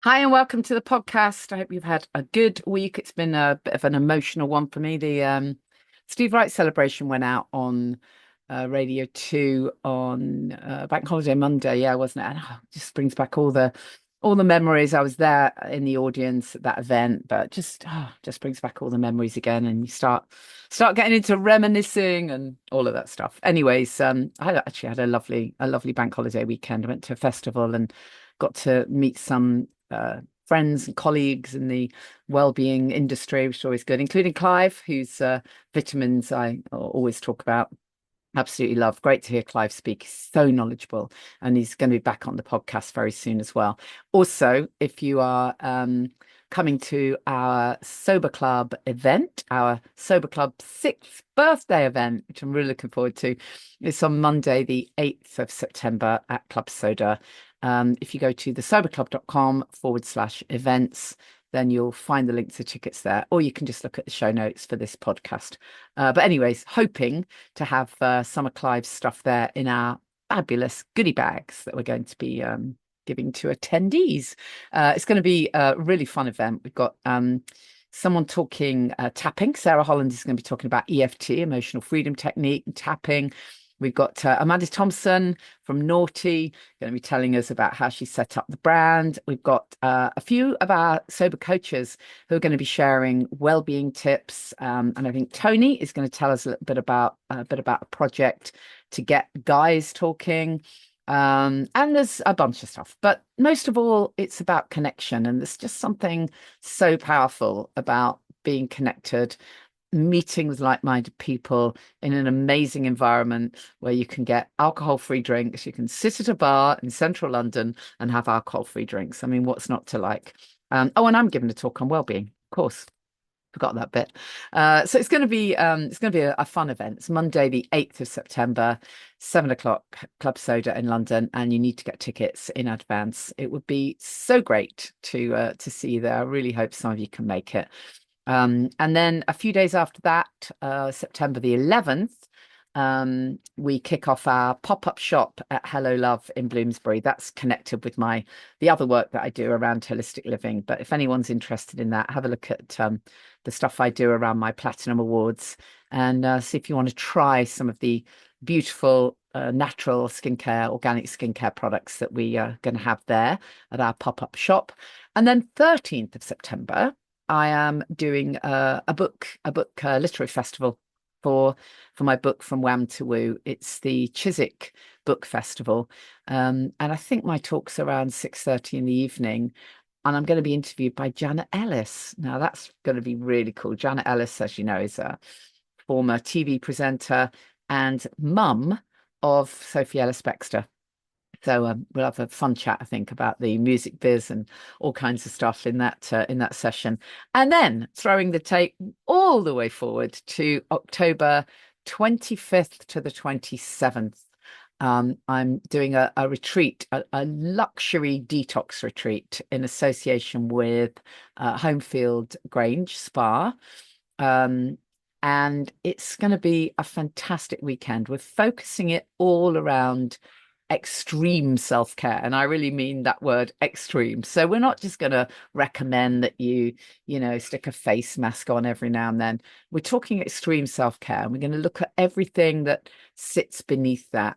Hi and welcome to the podcast. I hope you've had a good week. It's been a bit of an emotional one for me. The Steve Wright celebration went out on Radio 2 on Bank Holiday Monday, yeah, wasn't it? And it just brings back all the memories. I was there in the audience at that event, but just brings back all the memories again, and you start getting into reminiscing and all of that stuff. Anyways, I actually had a lovely bank holiday weekend. I went to a festival and got to meet some friends and colleagues in the wellbeing industry, which is always good, including Clive, whose vitamins I always talk about. Absolutely love. Great to hear Clive speak. He's so knowledgeable, and he's going to be back on the podcast very soon as well. Also, if you are coming to our Sober Club event, our Sober Club sixth birthday event, which I'm really looking forward to, it's on Monday, the 8th of September at Club Soda. If you go to thesoberclub.com/events, then you'll find the link to tickets there, or you can just look at the show notes for this podcast. But anyways, hoping to have some of Clive's stuff there in our fabulous goodie bags that we're going to be giving to attendees. It's going to be a really fun event. We've got someone talking tapping. Sarah Holland is going to be talking about EFT, emotional freedom technique, and tapping. We've got Amanda Thomson from Noughty going to be telling us about how she set up the brand. We've got a few of our sober coaches who are going to be sharing well-being tips, and I think Tony is going to tell us a little bit about a project to get guys talking. And there's a bunch of stuff, but most of all, it's about connection, and there's just something so powerful about being connected, meeting with like-minded people in an amazing environment where you can get alcohol-free drinks. You can sit at a bar in central London and have alcohol-free drinks. I mean, what's not to like? Oh, and I'm giving a talk on well-being, of course. Forgot that bit. So it's going to be a fun event. It's Monday, the 8th of September, 7 o'clock, Club Soda in London, and you need to get tickets in advance. It would be so great to see you there. I really hope some of you can make it. And then a few days after that, September the 11th, we kick off our pop-up shop at Hello Love in Bloomsbury. That's connected with the other work that I do around holistic living. But if anyone's interested in that, have a look at the stuff I do around my Platinum Awards, and see if you want to try some of the beautiful natural skincare, organic skincare products that we are going to have there at our pop-up shop. And then 13th of September, I am doing a book literary festival for my book From Wham to Woo. It's the Chiswick Book Festival, and I think my talk's around 6:30 in the evening, and I'm going to be interviewed by Janet Ellis. Now that's going to be really cool. Janet Ellis, as you know, is a former TV presenter and mum of Sophie Ellis Bextor. So we'll have a fun chat, I think, about the music biz and all kinds of stuff in that session. And then throwing the tape all the way forward to October 25th to the 27th. I'm doing a retreat, a luxury detox retreat in association with Homefield Grange Spa. Um, and it's going to be a fantastic weekend. We're focusing it all around extreme self-care, and I really mean that word extreme. So we're not just going to recommend that you stick a face mask on every now and then. We're talking extreme self-care, and we're going to look at everything that sits beneath that,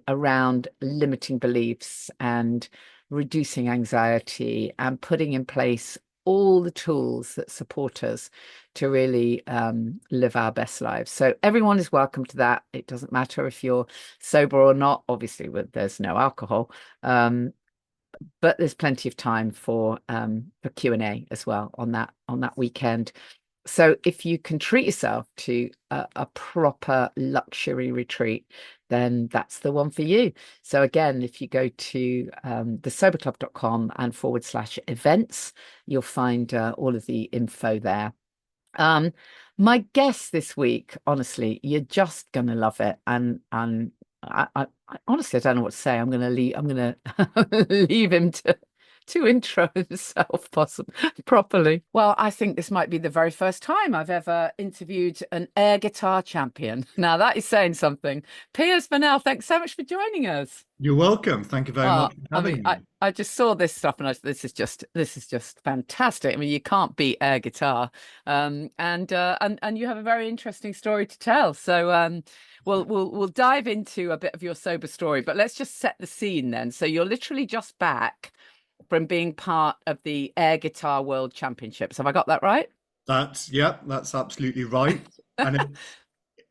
around limiting beliefs and reducing anxiety and putting in place all the tools that support us to really live our best lives. So everyone is welcome to that. It doesn't matter if you're sober or not. Obviously, there's no alcohol, but there's plenty of time for Q&A as well on that weekend. So if you can treat yourself to a proper luxury retreat, then that's the one for you. So again, if you go to thesoberclub.com and /events, you'll find all of the info there. My guest this week, honestly, you're just gonna love it, and I honestly I don't know what to say. I'm gonna leave him to to intro himself possibly properly. Well, I think this might be the very first time I've ever interviewed an air guitar champion. Now that is saying something. Piers Burnell, thanks so much for joining us. You're welcome. Thank you very much for I mean, having me. I just saw this stuff and this is just fantastic. I mean, you can't beat air guitar, and you have a very interesting story to tell. So, we'll dive into a bit of your sober story, but let's just set the scene then. So, you're literally just back from being part of the Air Guitar World Championships. Have I got that right? Yep, that's absolutely right. And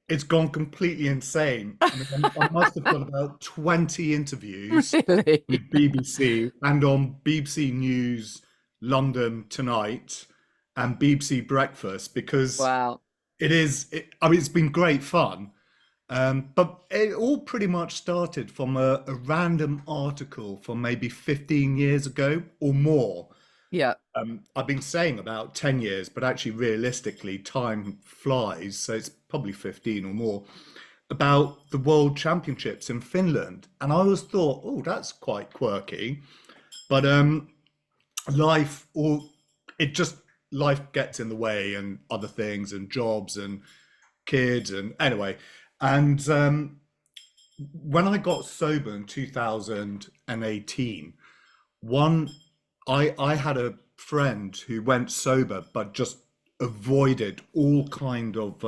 it's gone completely insane. I mean, I must have done about 20 interviews Really? with BBC and on BBC News London Tonight and BBC Breakfast because Wow. I mean, it's been great fun. But it all pretty much started from a random article from maybe 15 years ago or more. Yeah. I've been saying about 10 years, but actually, realistically, time flies. So it's probably 15 or more about the World Championships in Finland. And I always thought, oh, that's quite quirky. But life, or it just, life gets in the way and other things and jobs and kids. And anyway, and when I got sober in 2018, one I had a friend who went sober but just avoided all kind of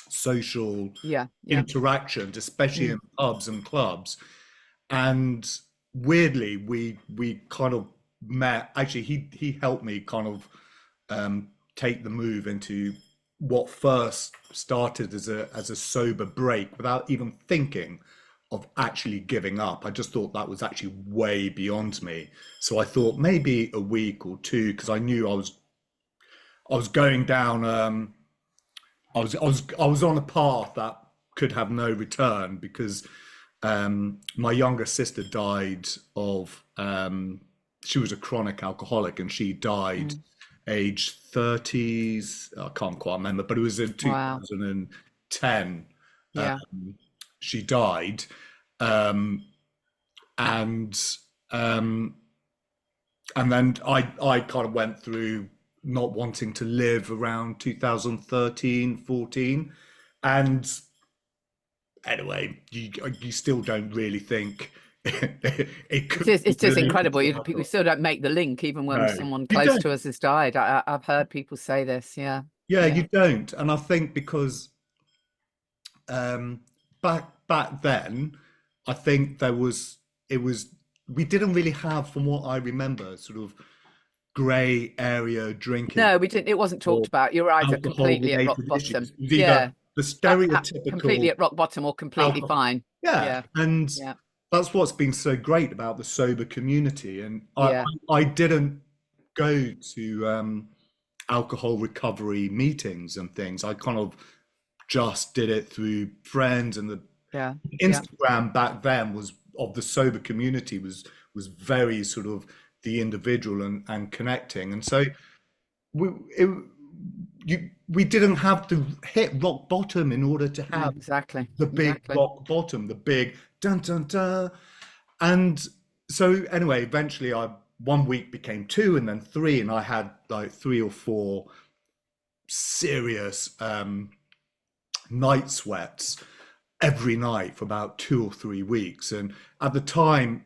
social Yeah. Yeah. interactions, especially Mm. in pubs and clubs. And weirdly, we kind of met. Actually, he helped me kind of take the move into what first started as a sober break without even thinking of actually giving up. I just thought that was actually way beyond me. So I thought maybe a week or two because I knew I was going down. I was on a path that could have no return because my younger sister died of. She was a chronic alcoholic and she died Mm. age 30s. I can't quite remember, but it was in Wow. 2010. Yeah. She died, um, and um, and then I kind of went through not wanting to live around 2013, 14, and anyway, you still don't really think it It could is. be It's just related incredible. to We alcohol. still don't make the link, even when No, someone you close don't. to us has died. I've heard people say this. Yeah. Yeah, Yeah. you don't. And I think because um, back then, I think it was we didn't really have, from what I remember, sort of grey area drinking No, we didn't. It wasn't talked or about. You're either alcohol completely at rock related issues. bottom. It was either Yeah. the Completely stereotypical at rock bottom or completely alcohol. fine. Yeah, Yeah. and Yeah. that's what's been so great about the sober community. And Yeah. I didn't go to alcohol recovery meetings and things. I kind of just did it through friends, and the Yeah. Yeah. Instagram back then was of the sober community was very sort of the individual and connecting. And so we it, we didn't have to hit rock bottom in order to No, have exactly. the big Exactly. rock bottom, the big dun dun dun. And so anyway, eventually I one week became two and then three, and I had like three or four serious night sweats every night for about 2 or 3 weeks. And at the time,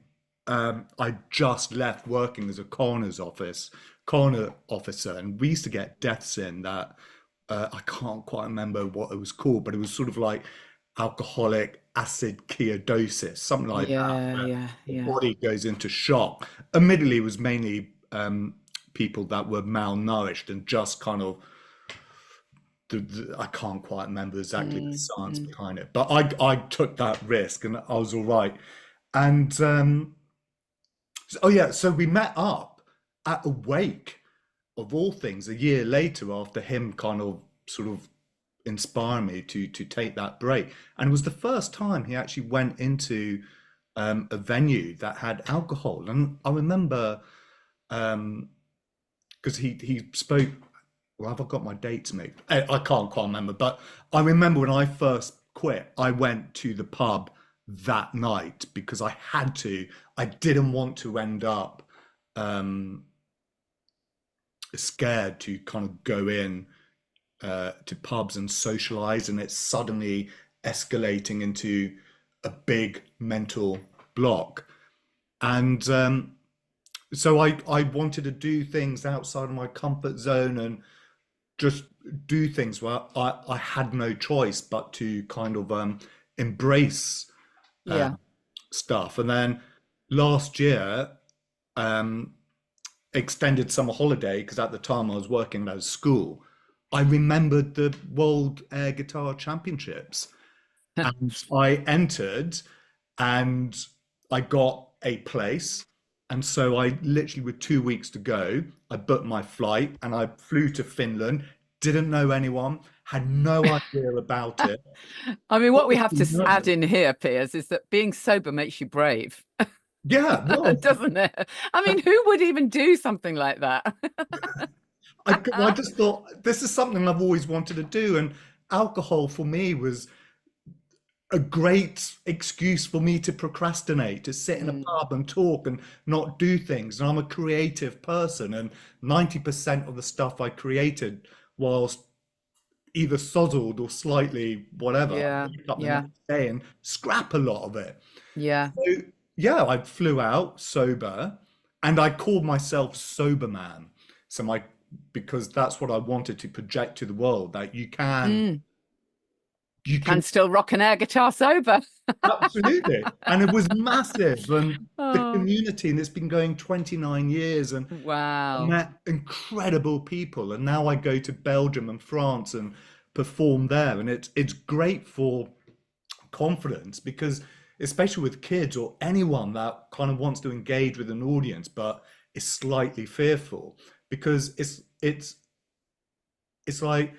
I just left working as a coroner officer, and we used to get deaths in that I can't quite remember what it was called, but it was sort of like alcoholic acid ketosis, something like that, Yeah. where Yeah. the Yeah. body goes into shock. Admittedly, it was mainly people that were malnourished and just kind of I can't quite remember exactly the Mm, science mm. behind it, but I took that risk and I was all right. And oh yeah, so we met up at a wake of all things a year later after him kind of sort of inspired me to take that break. And it was the first time he actually went into a venue that had alcohol. And I remember because he spoke. Well, have I got my dates mixed? I can't quite remember, but I remember when I first quit, I went to the pub that night because I had to. I didn't want to end up um, scared to kind of go in to pubs and socialize, and it's suddenly escalating into a big mental block. And so I wanted to do things outside of my comfort zone and just do things where I had no choice but to kind of embrace Yeah. stuff. And then last year, um, extended summer holiday, because at the time I was working at a school, I remembered the World Air Guitar Championships, and I entered and I got a place. And so I literally, with 2 weeks to go, I booked my flight and I flew to Finland, didn't know anyone, had no idea about it. I mean, what we have Obviously to add nervous. in here, Piers, is that being sober makes you brave, Yeah, well, doesn't it? I mean, who would even do something like that? I just thought this is something I've always wanted to do. And alcohol for me was a great excuse for me to procrastinate, to sit in a Mm, pub and talk and not do things. And I'm a creative person, and 90% of the stuff I created whilst either sozzled or slightly whatever, I yeah, wake up the yeah, next day and scrap a lot of it. yeah. So yeah, I flew out sober and I called myself sober man. So my because that's what I wanted to project to the world, that Mm. you Can can still rock an air guitar sober. absolutely. And it was massive. And the Oh, community, and it's been going 29 years, and I wow. met incredible people. And now I go to Belgium and France and perform there. And it's great for confidence, because especially with kids or anyone that kind of wants to engage with an audience but is slightly fearful, because it's like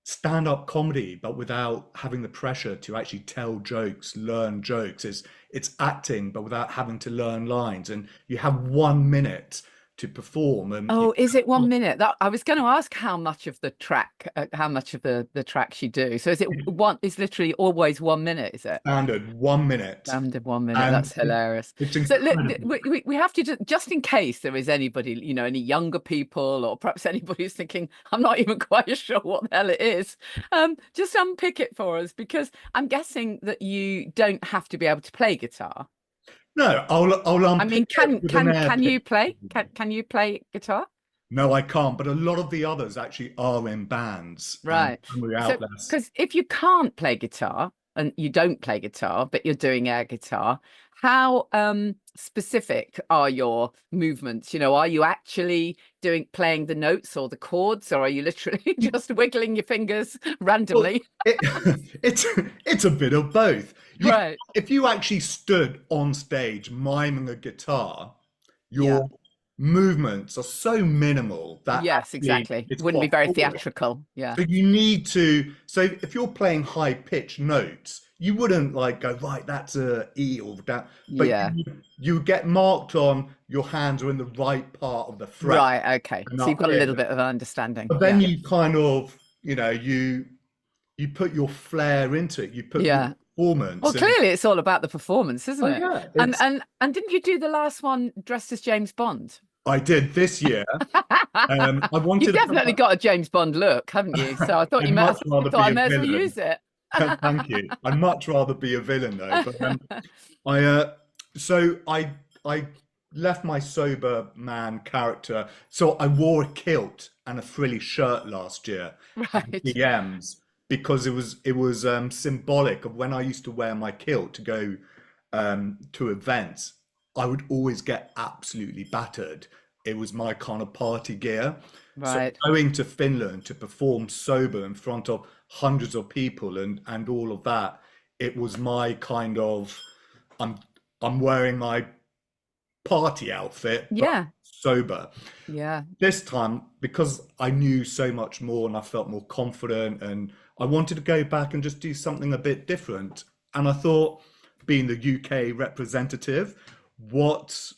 stand-up comedy but without having the pressure to actually tell jokes, learn jokes. It's acting but without having to learn lines, and you have 1 minute to perform, and you Oh, is it 1 minute? That I was going to ask how much of the track, how much of the tracks you do. So is it one? It's literally always 1 minute, is it? standard 1 minute, Damned in 1 minute. and That's hilarious. it's So incredible. we have to just in case there is anybody, any younger people or perhaps anybody who's thinking, I'm not even quite sure what the hell it is. Just unpick it for us, because I'm guessing that you don't have to be able to play guitar. No, I'll I unpick mean, it with an air can pick. you play? Can you play guitar? No, I can't. But a lot of the others actually are in bands, and Right. we're So, out there. because if you can't play guitar and you don't play guitar, but you're doing air guitar, how specific are your movements? Are you actually playing the notes or the chords, or are you literally just wiggling your fingers Well, randomly? it, it's it's a bit of both. You, Right. if you actually stood on stage miming a guitar, Yeah. your movements are so minimal that Yes, actually exactly. it's Wouldn't be quite very boring. theatrical. Yeah. So you need to. So if you're playing high pitched notes, you wouldn't like go right. That's a E or that, but Yeah. you get marked on your hands are in the right part of the fret Right. Okay. and So you've up got a here. little bit of understanding. But then Yeah. you kind of, you put your flair into it. You put your Yeah. Well, performance, and clearly it's all about the performance, isn't oh it? yeah, And it's. and didn't you do the last one dressed as James Bond? I did this year. I wanted You've to put definitely got a James Bond look, haven't you? So I thought I'd much I rather thought be I a may as well villain. use it. Thank you. I'd much rather be a villain though. But I so I left my sober man character. So I wore a kilt and a frilly shirt last year at Right. DMs, because it was symbolic of when I used to wear my kilt to go to events. I would always get absolutely battered. It was my kind of party gear. So Right. going to Finland to perform sober in front of hundreds of people and all of that, it was my kind of I'm I'm wearing my party outfit, but Yeah. sober. Yeah. This time, because I knew so much more and I felt more confident, and I wanted to go back and just do something a bit different. And I thought, being the UK representative, what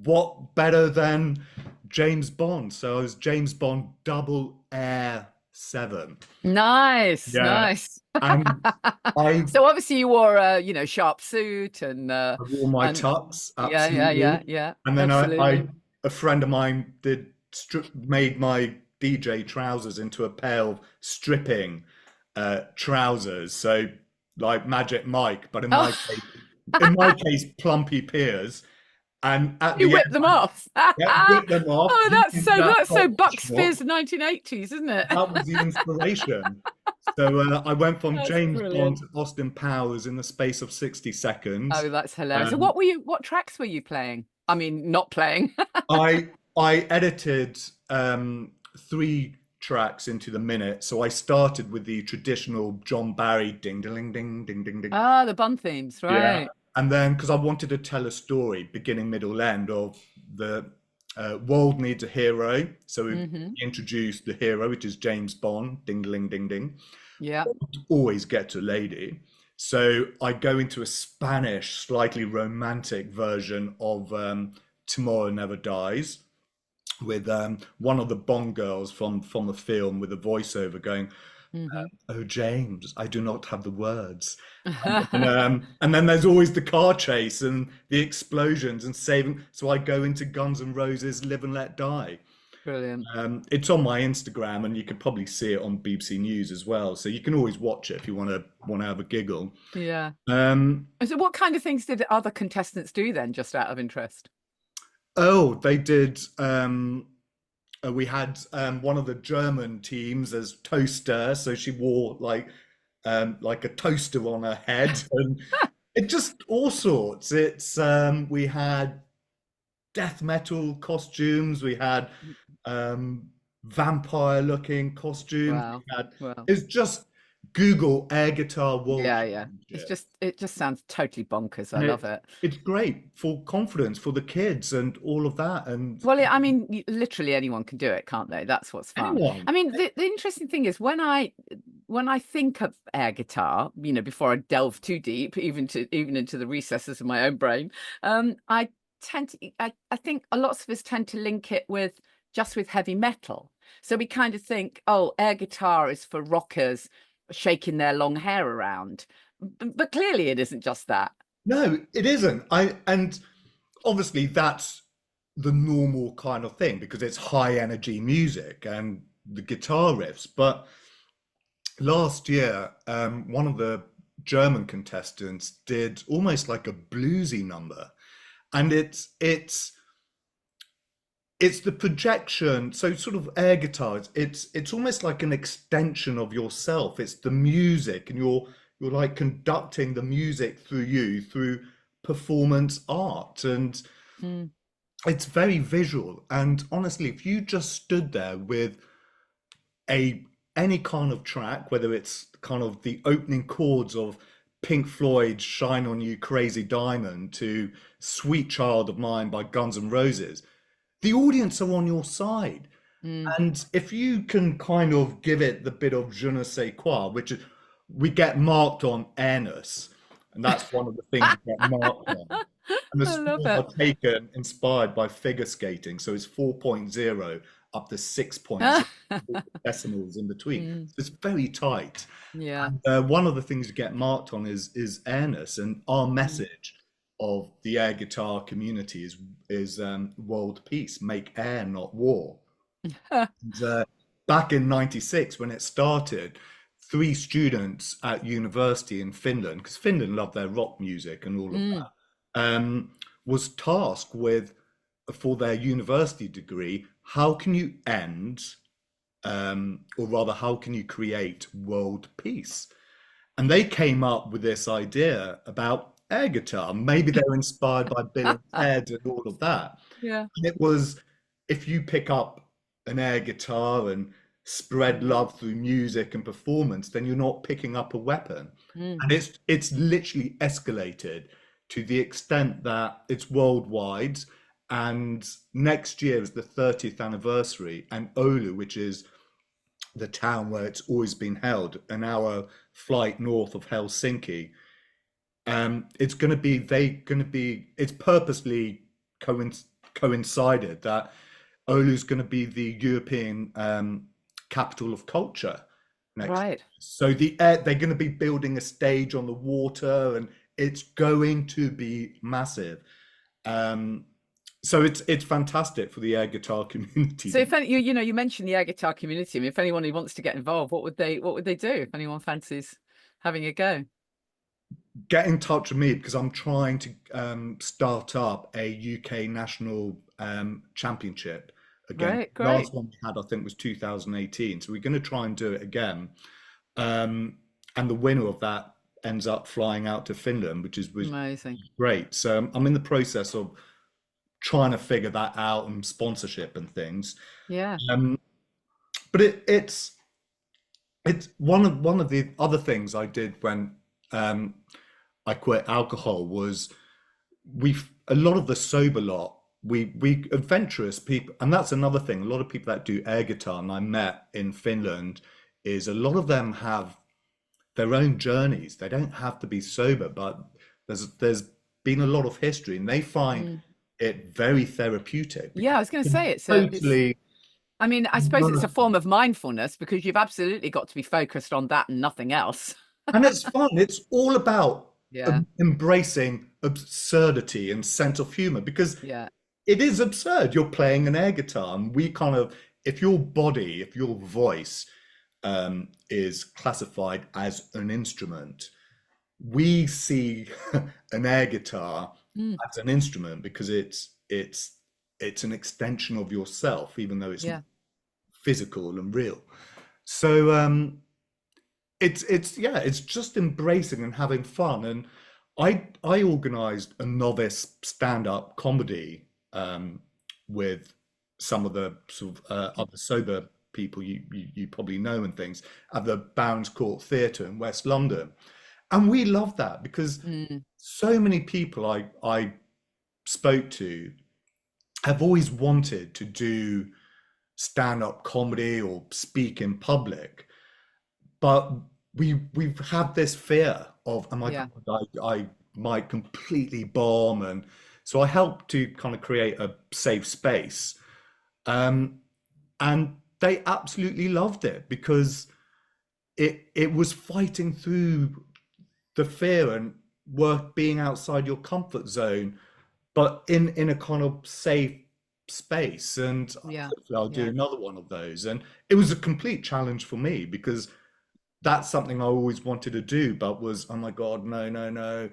what better than James Bond? So I was James Bond double air 7. Nice. Yeah. Nice. And I So obviously you wore a, sharp suit and I wore my and tux, yeah, yeah, yeah, absolutely. yeah. And then I Absolutely. a friend of mine made my DJ trousers into a pair of stripping trousers. So like Magic Mike, but Oh, in my case, Plumpy Piers. And at you the whip end, them off. yeah, rip them off. Oh, You think that that's so top Buck shot, Spears 1980s, isn't it? that was the inspiration. So I went from That's James Bond brilliant. to Austin Powers in the space of 60 seconds. Oh, that's hilarious. So Um, what tracks were you playing? I mean, not playing. I edited three tracks into the minute. So I started with the traditional John Barry ding ding ding ding ding ding. Ah, the Bond themes, Yeah. right. And then because I wanted to tell a story, beginning, middle, end of the world needs a hero. So we Hmm. introduced the hero, which is James Bond, ding ding ding ding. Yeah. Always get to lady. So I go into a Spanish, slightly romantic version of Tomorrow Never Dies with one of the Bond girls from the film with a voiceover going, Hmm. "Oh James, I do not have the words." And then there's always the car chase and the explosions and saving. So I go into Guns N' Roses' "Live and Let Die." Brilliant. It's on my Instagram, and you could probably see it on BBC News as well. So you can always watch it if you want to have a giggle. Yeah. Um, So what kind of things did other contestants do then, just out of interest? oh, they did. We had one of the German teams as toaster, so she wore like a toaster on her head, and it just all sorts. It's we had death metal costumes, we had um, vampire looking costumes, we Wow. had Well, it's just Google air guitar world yeah, yeah. championship. It just sounds totally bonkers. I And love it. it's great for confidence for the kids and all of that. And Well, I mean, literally anyone can do it, can't they? That's what's fun. anyone. I mean, the interesting thing is when I think of air guitar, before I delve too deep, even into the recesses of my own brain, I I think a lot of us tend to link it with heavy metal. So we kind of think, oh, air guitar is for rockers shaking their long hair around, but clearly it isn't just that. No, it isn't. And obviously that's the normal kind of thing because it's high energy music and the guitar riffs. But last year, one of the German contestants did almost like a bluesy number, and it's the projection. So sort of air guitars, it's almost like an extension of yourself. It's the music, and you're like conducting the music through you through performance art, and Mm, it's very visual. And honestly, if you just stood there with a any kind of track, whether it's kind of the opening chords of Pink Floyd's "Shine on You, Crazy Diamond" to "Sweet Child of Mine" by Guns N' Roses, the audience are on your side. mm. And if you can kind of give it the bit of je ne sais quoi, which is we get marked on airness, and that's one of the things we get marked on. And the I love scores it. are taken inspired by figure skating. So it's 4.0 up to 6.0, decimals in between. Mm, So it's very tight. yeah. And one of the things you get marked on is airness. And our Mm. message of the air guitar community is world peace, make air, not war. And, back in '96 when it started, three students at university in Finland, because Finland love their rock music and all of Mm. that, was tasked with for their university degree, how can you end, or rather, how can you create world peace? And they came up with this idea about air guitar. Maybe they were inspired by Bill and Ted and all of that. Yeah. And it was if you pick up an air guitar and spread love through music and performance, then you're not picking up a weapon. Mm. And it's literally escalated to the extent that it's worldwide. And next year is the 30th anniversary, and Oulu, which is the town where it's always been held, an hour flight north of Helsinki, it's going to be it's purposely coincided that Oulu's going to be the European capital of culture next. Right. So they're going to be building a stage on the water, and it's going to be massive. Um, So it's fantastic for the air guitar community. So if any, you mentioned the air guitar community. I mean, if anyone who wants to get involved, what would they do if anyone fancies having a go? Get in touch with me because I'm trying to start up a UK national championship again. Great, great, Last one we had, I think, was 2018. So we're going to try and do it again. Um, and the winner of that ends up flying out to Finland, which is was amazing. great. So I'm in the process of trying to figure that out and sponsorship and things. Yeah, Um, but it's one of the other things I did when um, I quit alcohol was we've a lot of the sober lot we adventurous people, and that's another thing. A lot of people that do air guitar and I met in Finland is a lot of them have their own journeys. They don't have to be sober, but there's been a lot of history and they find mm. it very therapeutic Yeah. because I was going to you say it's. totally I mean, I suppose it's a form of mindfulness because you've absolutely got to be focused on that and nothing else. and it's fun. It's all about Yeah, embracing absurdity and sense of humor because yeah, it is absurd. You're playing an air guitar, and we kind of, if your body, if your voice is classified as an instrument, we see an air guitar mm. as an instrument because it's an extension of yourself, even though it's Yeah, physical and real. So it's yeah, it's just embracing and having fun. And I organized a novice stand-up comedy with some of the sort of other sober people you probably know and things at the Barons Court Theatre in West London. And we love that because mm. so many people I spoke to have always wanted to do stand-up comedy or speak in public, but we've had this fear of, oh my Yeah, God, I might completely bomb. And so I helped to kind of create a safe space. Um, and they absolutely loved it because it was fighting through the fear and work being outside your comfort zone, but in a kind of safe space. And yeah, hopefully I'll do yeah. another one of those. And it was a complete challenge for me because that's something I always wanted to do, but was, oh my God, no, no, no.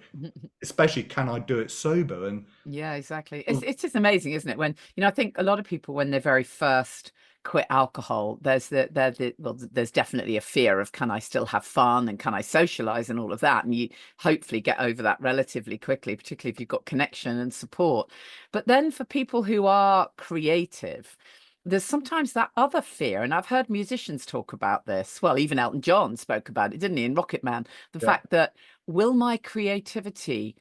Especially, can I do it sober? And Yeah, exactly. It's just amazing, isn't it? When, I think a lot of people when they very first quit alcohol, there's definitely a fear of can I still have fun and can I socialize and all of that. And you hopefully get over that relatively quickly, particularly if you've got connection and support. But then for people who are creative, there's sometimes that other fear, and I've heard musicians talk about this. Well, even Elton John spoke about it, didn't he, in Rocket Man? The yeah, fact that will my creativity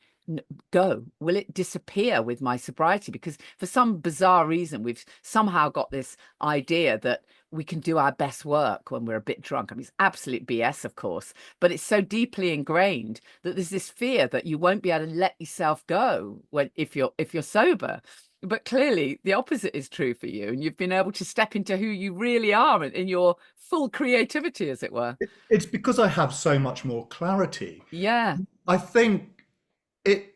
go? Will it disappear with my sobriety? Because for some bizarre reason, we've somehow got this idea that we can do our best work when we're a bit drunk. I mean, it's absolute BS, of course, but it's so deeply ingrained that there's this fear that you won't be able to let yourself go when if you're sober. But clearly, the opposite is true for you, and you've been able to step into who you really are in your full creativity, as it were. it's because I have so much more clarity. Yeah, I think it,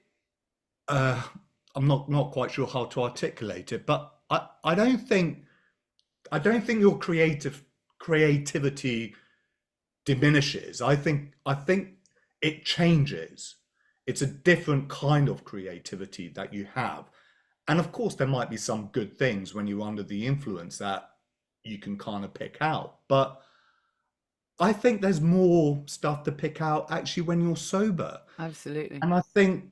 uh, I'm not quite sure how to articulate it, but I don't think your creativity diminishes. I think it changes. It's a different kind of creativity that you have. And of course, there might be some good things when you're under the influence that you can kind of pick out. But I think there's more stuff to pick out actually when you're sober. absolutely. And I think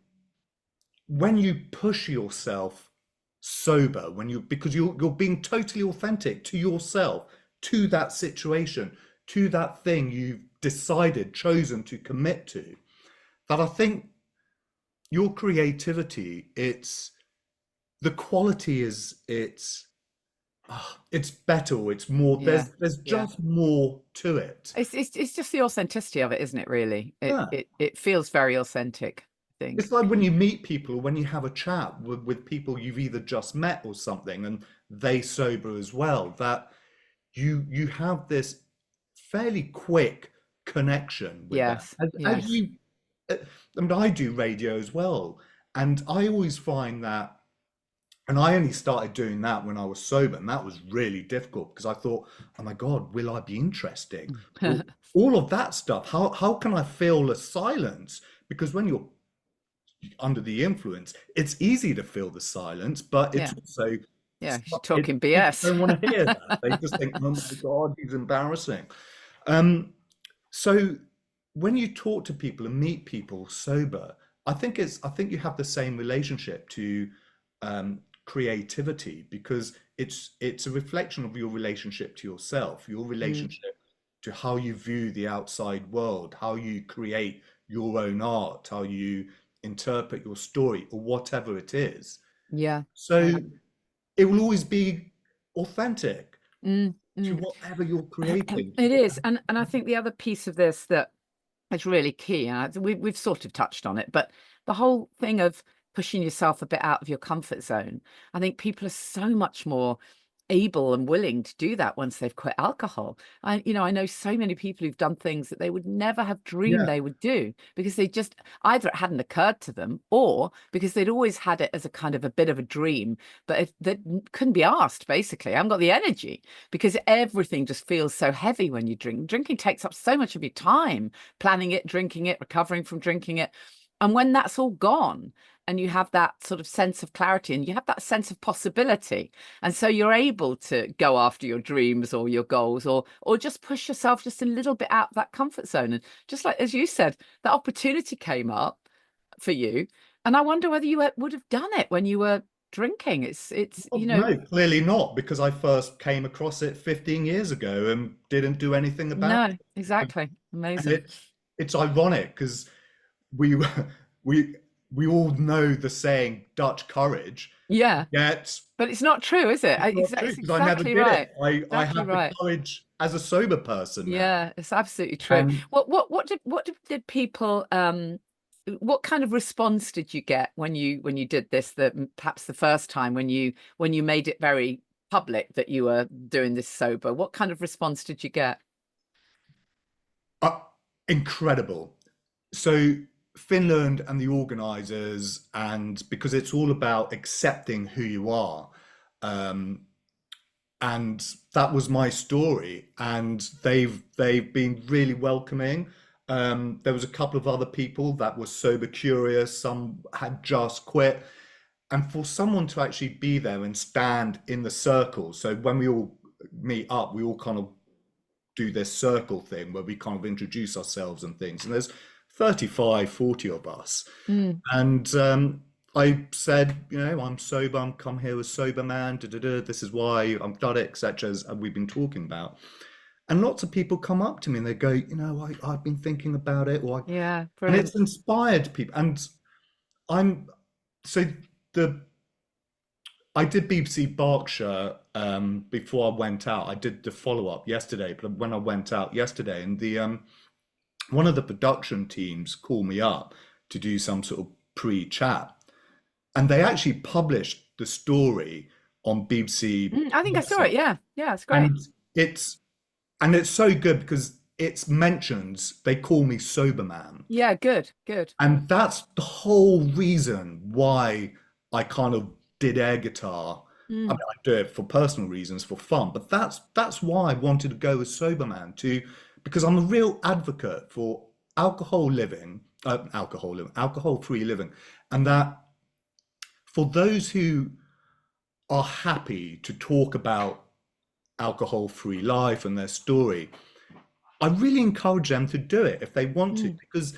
when you push yourself sober, when you because you're being totally authentic to yourself, to that situation, to that thing you've decided, chosen to commit to, that I think your creativity, it's the quality is it's better, it's more, Yeah, there's yeah. just more to it. It's just the authenticity of it, isn't it, really? It Yeah. it it feels very authentic, I think. It's like when you meet people, when you have a chat with people you've either just met or something, and they sober as well, that you have this fairly quick connection with them. Yes, As yes. you, I mean, I do radio as well, and I always find that And I only started doing that when I was sober, and that was really difficult because I thought, oh my God, will I be interesting? Well, all of that stuff. How can I feel the silence? Because when you're under the influence, it's easy to feel the silence, but it's Yeah. also Yeah. She's it, talking people BS. don't want to hear that. They just think, oh my God, he's embarrassing. Um, so when you talk to people and meet people sober, I think you have the same relationship to creativity because it's a reflection of your relationship to yourself, your Mm, relationship to how you view the outside world, how you create your own art, how you interpret your story or whatever it is. yeah. So Yeah. it will always be authentic Mm, to mm. whatever you're creating. It is. And I think the other piece of this that is really key, and we've sort of touched on it, but the whole thing of pushing yourself a bit out of your comfort zone, I think people are so much more able and willing to do that once they've quit alcohol. I know so many people who've done things that they would never have dreamed Yeah, they would do because they just either it hadn't occurred to them or because they'd always had it as a kind of a bit of a dream, but that couldn't be asked, basically. I haven't got the energy because everything just feels so heavy when you drink. Drinking takes up so much of your time, planning it, drinking it, recovering from drinking it. And when that's all gone, and you have that sort of sense of clarity and you have that sense of possibility, and so you're able to go after your dreams or your goals, or just push yourself just a little bit out of that comfort zone. And just like as you said, that opportunity came up for you, and I wonder whether you would have done it when you were drinking. It's well, no, clearly not, because I first came across it 15 years ago and didn't do anything about no, it. exactly, And amazing. it's ironic because we we we all know the saying Dutch courage, Yeah, yet but it's not true, is it? it's It's, not true it's because I never exactly did it. right. I Exactly have the right. courage as a sober person now. Yeah, it's absolutely true. And What did people what kind of response did you get when you did this, that perhaps the first time when you made it very public that you were doing this sober? What kind of response did you get? uh, incredible. So Finland and the organizers, and because it's all about accepting who you are, um, and that was my story, and they've been really welcoming. There was a couple of other people that were sober curious, some had just quit, and for someone to actually be there and stand in the circle. So when we all meet up, we all kind of do this circle thing where we kind of introduce ourselves and things. And there's 35, 40 of us. Mm, And I said, you know, I'm sober, I'm come here as sober man, da, da, da, this is why I've done it, etc., as we've been talking about. And lots of people come up to me and they go, you know, I've been thinking about it, yeah, and it's brilliant. inspired people. And I'm so the I did BBC Berkshire before I went out. I did the follow up yesterday, but when I went out yesterday, and the one of the production teams called me up to do some sort of pre-chat, and they actually published the story on BBC I think I saw it. website, Yeah, yeah, it's great. and it's it's so good because it's mentions they call me sober man, Yeah, good, good. and that's the whole reason why I kind of did air guitar. I mean, Mm, I do it for personal reasons, for fun, but that's why I wanted to go as sober man to, because I'm a real advocate for alcohol-free living, and that for those who are happy to talk about alcohol-free life and their story, I really encourage them to do it if they want to, mm. because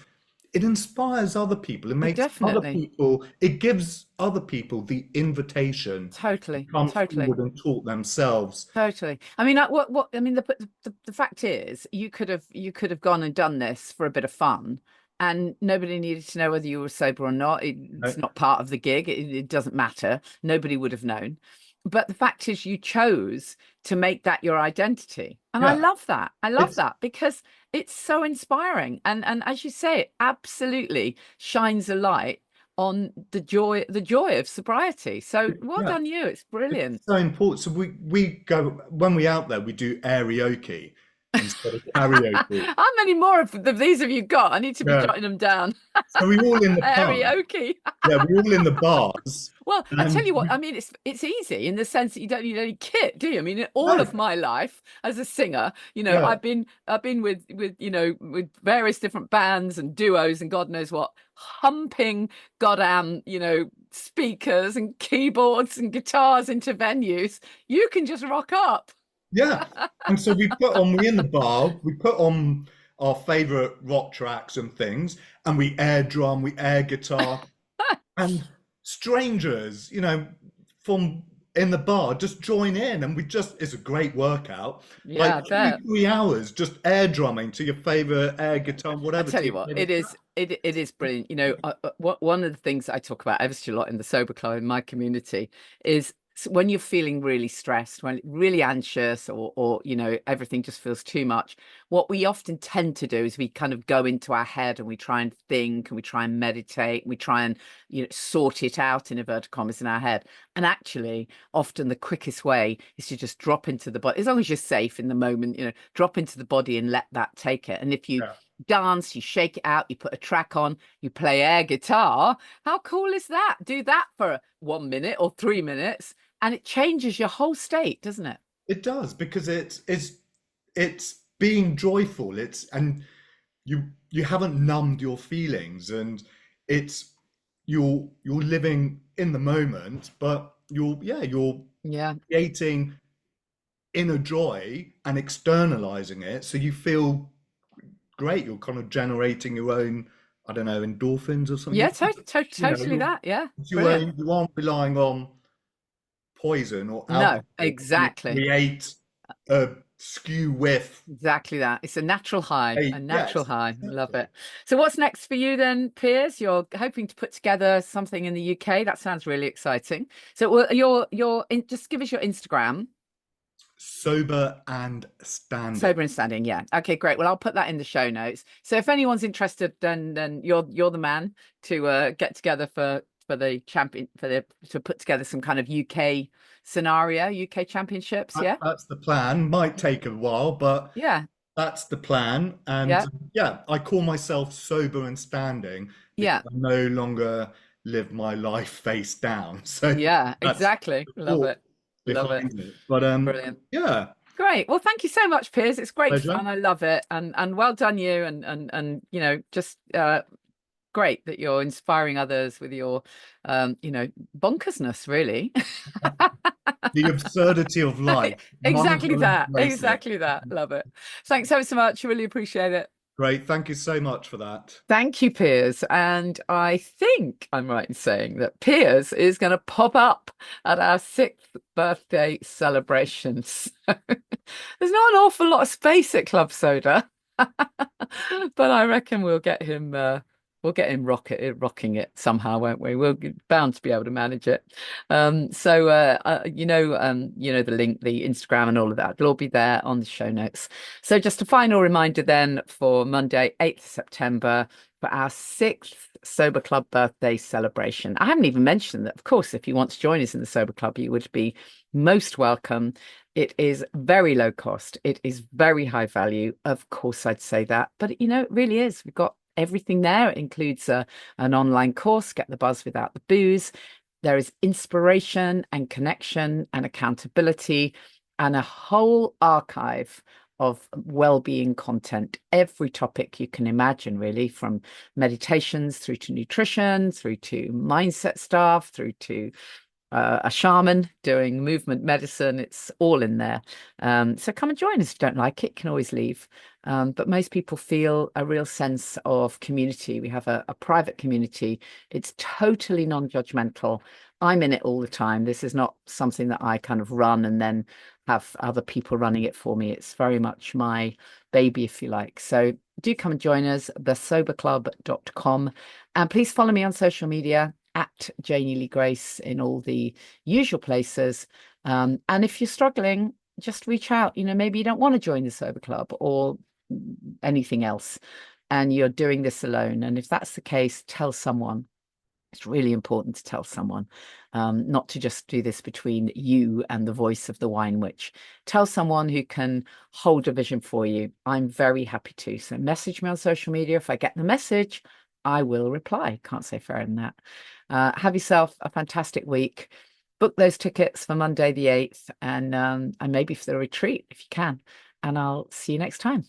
it inspires other people. It makes other Definitely, people, it gives other people the invitation to totally, come totally. forward and talk themselves. Totally. I mean, what I mean, the fact is, you could have gone and done this for a bit of fun, and nobody needed to know whether you were sober or not. It's Right? not part of the gig. It doesn't matter. Nobody would have known. But the fact is, you chose to make that your identity, and I Yeah, love that. I love it's that because it's so inspiring, and as you say, it absolutely shines a light on the joy of sobriety. So well yeah, done you. It's it's brilliant. so important. So we go when we out there, we do karaoke, instead of karaoke. How many more of these have you got? I need to be Yeah. jotting them down. So we all in the pub. Karaoke. Yeah, we all in the bars, Well, I tell and you what, I mean, it's easy in the sense that you don't need any kit, do you? I mean, in all no, of my life as a singer, yeah, I've been with with various different bands and duos and God knows what, humping goddamn, speakers and keyboards and guitars into venues. You can just rock up. yeah. And so we in the bar, we put on our favorite rock tracks and things, and we air drum, we air guitar, and strangers, from in the bar just join in, and it's a great workout. Like Yeah, I two, bet. 3 hours just air drumming to your favorite air guitar, I whatever tell to you your what, favorite. it is brilliant. One of the things I talk about ever so lot in the sober club in my community is when you're feeling really stressed, when really anxious, or everything just feels too much. What we often tend to do is we kind of go into our head and we try and think and we try and meditate and we try and sort it out in inverted commas in our head. And actually, often the quickest way is to just drop into the body, as long as you're safe in the moment. Drop into the body and let that take it. And if you Yeah, dance, you shake it out, you put a track on, you play air guitar. How cool is that? Do that for 1 minute or 3 minutes, and it changes your whole state, doesn't it? it does because it's being joyful. You haven't numbed your feelings, and it's you're living in the moment, but you're Yeah. creating inner joy and externalizing it, so you feel great. You're kind of generating your own, I don't know, endorphins or something. Yeah, You know, totally that. Yeah. Brilliant. you aren't relying on poison or No, alcohol to exactly. create a skew with Exactly that. It's a natural high, a a natural yes, high. Love exactly. it. So what's next for you then, Piers? You're hoping to put together something in the UK. That sounds really exciting. So just give us your Instagram. Sober and standing. Sober and standing, yeah. Okay, great. Well, I'll put that in the show notes. So if anyone's interested, then you're the man to get together for the champion for the to put together some kind of UK scenario, UK championships. Yeah, That's the plan. Might take a while, but yeah, that's the plan. And yeah, yeah, I call myself sober and standing because yeah, I no longer live my life face down. So yeah. that's Exactly. the Love thought it. Love it. behind it. But Brilliant. yeah, Great. Well, thank you so much, Piers. It's great pleasure. fun. I love it. And well done you and just great that you're inspiring others with your bonkersness, really. The absurdity of life. Might as Exactly well that. embrace it. Exactly that. Love it. Thanks so much. Really appreciate it. Great. Thank you so much for that. Thank you, Piers. And I think I'm right in saying that Piers is going to pop up at our sixth birthday celebrations. There's not an awful lot of space at Club Soda, but I reckon we'll get him rocking it somehow, won't we? We're bound to be able to manage it. The link, the Instagram, and all of that. It'll all be there on the show notes. So just a final reminder then for Monday, 8th September, for our sixth Sober Club birthday celebration. I haven't even mentioned that, of course, if you want to join us in the Sober Club, you would be most welcome. It is very low cost. It is very high value. Of course, I'd say that, but it really is. We've got everything there. It includes an online course, Get the Buzz Without the Booze. There is inspiration and connection and accountability and a whole archive of well-being content, every topic you can imagine, really, from meditations through to nutrition, through to mindset stuff, through to a shaman doing movement medicine. It's all in there. So come and join us. If you don't like it, you can always leave. But most people feel a real sense of community. We have a private community. It's totally non-judgmental. I'm in it all the time. This is not something that I kind of run and then have other people running it for me. It's very much my baby, if you like. So do come and join us, thesoberclub.com. And please follow me on social media at Janey Lee Grace in all the usual places. And if you're struggling, just reach out. Maybe you don't want to join the Sober Club or anything else, and you're doing this alone. And if that's the case, tell someone. It's really important to tell someone. not to just do this between you and the voice of the wine witch. Tell someone who can hold a vision for you. I'm very happy to. So message me on social media. If I get the message, I will reply. Can't say fairer than that. Have yourself a fantastic week. Book those tickets for Monday the 8th and maybe for the retreat if you can. And I'll see you next time.